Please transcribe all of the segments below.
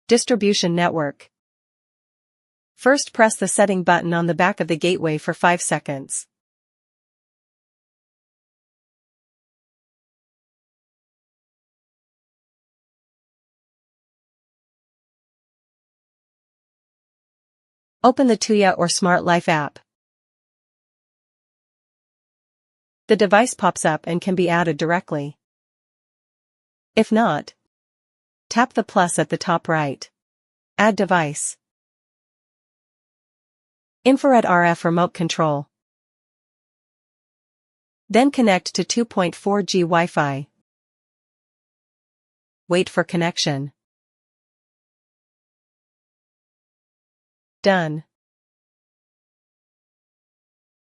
Distribution network. First, press the setting button on the back of the gateway for 5 seconds. Open the Tuya or Smart Life app. The device pops up and can be added directly. If not, tap the plus at the top right. Add device. Infrared RF remote control. Then connect to 2.4G Wi-Fi. Wait for connection. Done.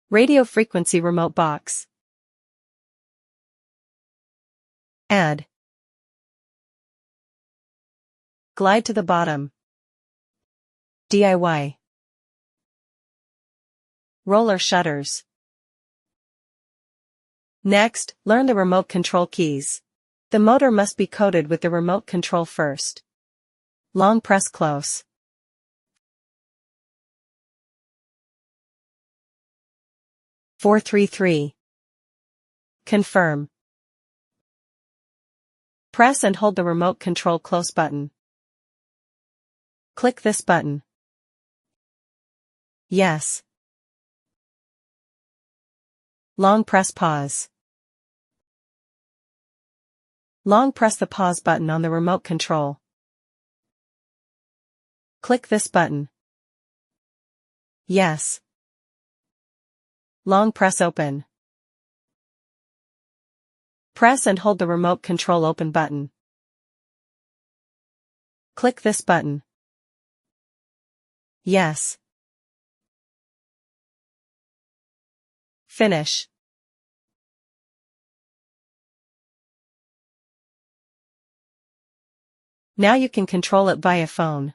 Radio frequency remote box. Add. Glide to the bottom. DIY. Roller shutters. Next, learn the remote control keys. The motor must be coded with the remote control first. Long press close. (433). Confirm. Press and hold the remote control close button. Click this button. Yes. Long press pause. Long press the pause button on the remote control. Click this button. Yes. Long press open. Press and hold the remote control open button. Click this button. Yes. Finish. Now you can control it via phone.